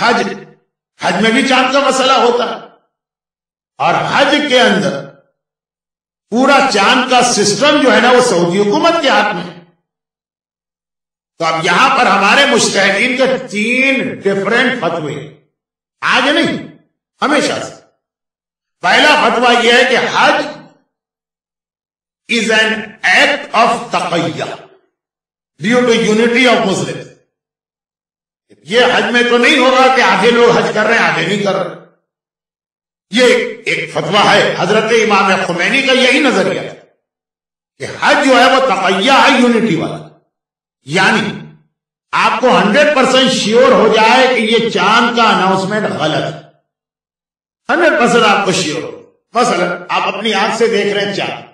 حج میں بھی چاند کا مسئلہ ہوتا ہے، اور حج کے اندر پورا چاند کا سسٹم جو ہے نا وہ سعودی حکومت کے ہاتھ میں ہے۔ تو اب یہاں پر ہمارے مجتہدین کے 3 ڈفرینٹ فتوے، آج نہیں ہمیشہ سے۔ پہلا فتویٰ یہ ہے کہ حج از این ایکٹ آف تقیہ due to unity of Muslim. یہ حج میں تو نہیں ہوگا کہ آدھے لوگ حج کر رہے ہیں آدھے نہیں کر رہے، یہ ایک فتویٰ ہے حضرت امام خمینی کا، یہی نظریہ ہے کہ حج جو ہے وہ تقیہ ہے یونٹی والا، یعنی آپ کو 100% شیور ہو جائے کہ یہ چاند کا اناؤنسمنٹ غلط ہے، 100% آپ کو شیور ہو۔ مثلا آپ اپنی آنکھ سے دیکھ رہے ہیں چاند،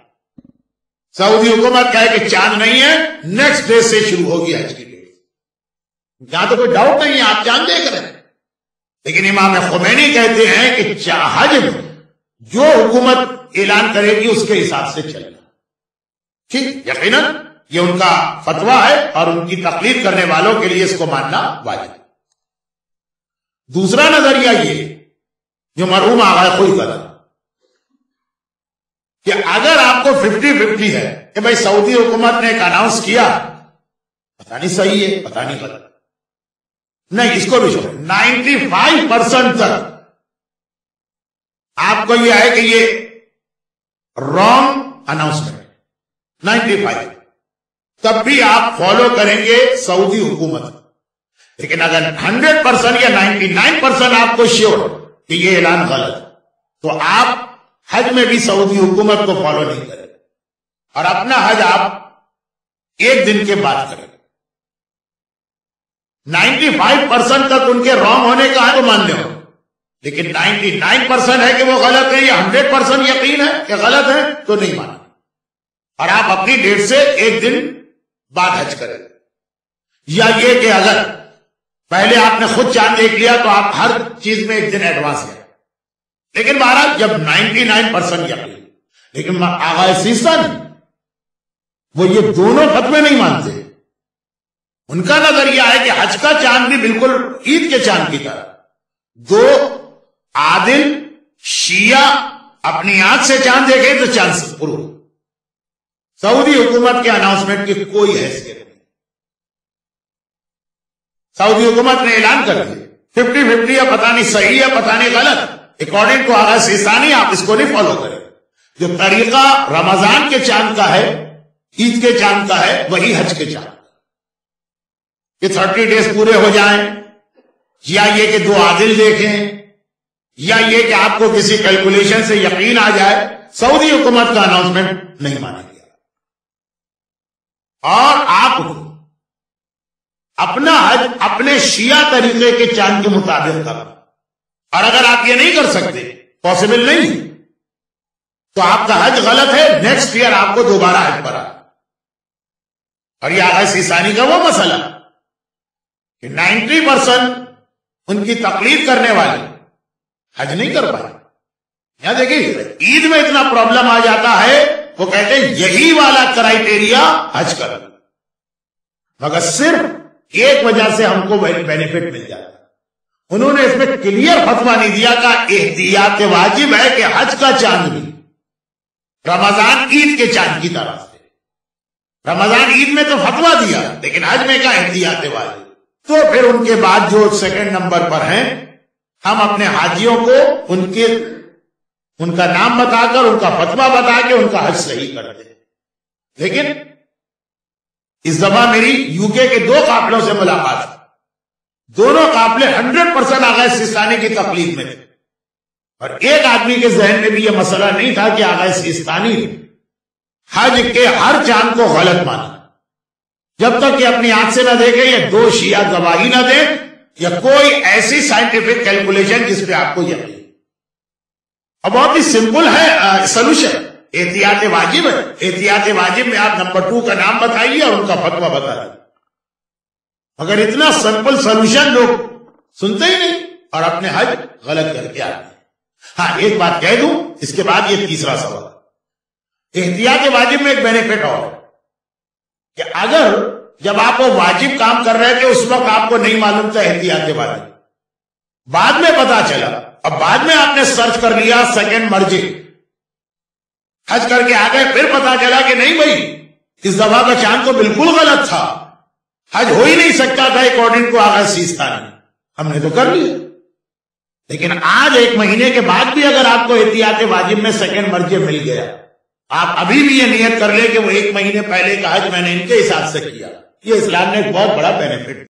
سعودی حکومت کہے کہ چاند نہیں ہے، نیکسٹ ڈے سے شروع ہوگی حج کی ڈیٹ، یہاں تو کوئی ڈاؤٹ نہیں ہے، آپ چاند دیکھ رہے ہیں۔ لیکن امام خمینی کہتے ہیں کہ حج میں جو حکومت اعلان کرے گی اس کے حساب سے چلنا، ٹھیک، یقیناً یہ ان کا فتویٰ ہے اور ان کی تقلید کرنے والوں کے لیے اس کو ماننا واجب ہے۔ دوسرا نظریہ یہ جو مرحوم آغا خوئی کا تھا کہ اگر آپ کو 50-50 ہے کہ بھائی سعودی حکومت نے ایک اناؤنس کیا، پتہ نہیں صحیح ہے پتہ نہیں غلط، نہیں اس کو بھی چھوڑیں، 95% تک آپ کو یہ ہے کہ یہ رانگ اناؤنسمنٹ، 95 تب بھی آپ فالو کریں گے سعودی حکومت۔ لیکن اگر 100% یا 99% آپ کو شیور کہ یہ اعلان غلط، تو آپ حج میں بھی سعودی حکومت کو فالو نہیں کریں اور اپنا حج آپ ایک دن کے بعد کریں۔ 95% تک ان کے رانگ ہونے کا ہے تو مان لیں، لیکن 99% ہے کہ وہ غلط ہے یا 100% یقین ہے کہ غلط ہے تو نہیں مانا، اور آپ اپنی ڈیٹ سے ایک دن بعد حج کریں۔ یا یہ کہ اگر پہلے آپ نے خود چاند دیکھ لیا تو آپ ہر چیز میں ایک دن ایڈوانس ہیں، لیکن بہرحال جب 99% یقین، لیکن آغا سیستان وہ یہ دونوں فتوے نہیں مانتے، ان کا نظریہ ہے کہ حج کا چاند بھی بالکل عید کے چاند کی طرح، دو عادل شیعہ اپنی آنکھ سے چاند دیکھیں تو چاند سے پرو، سعودی حکومت کے اناؤنسمنٹ کی کوئی حیثیت نہیں۔ سعودی حکومت نے اعلان کر دیا 50-50 یا پتہ نہیں صحیح ہے پتہ نہیں غلط، اکارڈنگ ٹو آغا سیستانی آپ اس کو نہیں فالو کریں۔ جو طریقہ رمضان کے چاند کا ہے، عید کے چاند کا ہے، وہی حج کے چاند کہ 30 ڈیز پورے ہو جائیں، یا یہ کہ 2 عادل دیکھیں، یا یہ کہ آپ کو کسی کیلکولیشن سے یقین آ جائے، سعودی حکومت کا اناؤنسمنٹ نہیں مانا گیا۔ اور آپ اپنا حج اپنے شیعہ طریقے کے چاند کے مطابق کرنا، اور اگر آپ یہ نہیں کر سکتے، پاسبل نہیں، تو آپ کا حج غلط ہے، نیکسٹ ایئر آپ کو دوبارہ حج پر آئے۔ اور یہ آغا سیستانی کا وہ مسئلہ کہ 90% ان کی تقلید کرنے والے حج نہیں کر پائے۔ یہاں دیکھیں عید میں اتنا پرابلم آ جاتا ہے، وہ کہتے ہیں یہی والا کرائیٹیریا حج کر، مگر صرف ایک وجہ سے ہم کو بینیفٹ مل جاتا ہے، انہوں نے اس میں کلیئر فتویٰ نہیں دیا کہ احتیاط واجب ہے کہ حج کا چاند بھی رمضان عید کے چاند کی طرح سے، رمضان عید میں تو فتویٰ دیا لیکن حج میں کا احتیاط واجب۔ تو پھر ان کے بعد جو سیکنڈ نمبر پر ہیں، ہم اپنے حاجیوں کو ان کا نام بتا کر، ان کا فتویٰ بتا کے ان کا حج صحیح کرتے ہیں۔ لیکن اس دفعہ میری یو کے 2 قافلوں سے ملاقات ہے، دونوں قافلے 100% آغا سیستانی کی تقلید میں تھے، اور ایک آدمی کے ذہن میں بھی یہ مسئلہ نہیں تھا کہ آغا سیستانی حج کے ہر چاند کو غلط مانا، جب تک کہ اپنی آنکھ سے نہ دیکھے یا 2 شیعہ گواہی نہ دیں یا کوئی ایسی سائنٹیفک کیلکولیشن جس پہ آپ کو یقین۔ اب بہت ہی سمپل ہے سولوشن، احتیاط واجب ہے، احتیاط واجب میں آپ نمبر 2 کا نام بتائیے اور ان کا فتویٰ بتا دیجیے۔ مگر اتنا سمپل سولوشن لوگ سنتے ہی نہیں اور اپنے حج غلط کر کے آتے ہیں۔ ہاں ایک بات کہہ دوں، اس کے بعد یہ تیسرا سوال، احتیاط واجب میں ایک بینیفٹ اور ہے کہ اگر جب آپ وہ واجب کام کر رہے تھے اس وقت آپ کو نہیں معلوم تھا احتیاط واجب، بعد میں پتا چلا، اب بعد میں آپ نے سرچ کر لیا سیکنڈ مرجع، حج کر کے آ گئے، پھر پتا چلا کہ نہیں بھائی اس دفعہ کا چاند تو بالکل غلط تھا، حج ہو ہی نہیں سکتا تھا اکارڈنگ ٹو آغا سیستانی، ہم نے تو کر لیا۔ لیکن آج 1 مہینے کے بعد بھی اگر آپ کو احتیاط واجب میں سیکنڈ مرجع مل گیا، آپ ابھی بھی یہ نیت کر لیں کہ وہ 1 مہینے پہلے کا حج میں نے ان کے حساب سے کیا، یہ اسلام نے ایک بہت بڑا بینیفٹ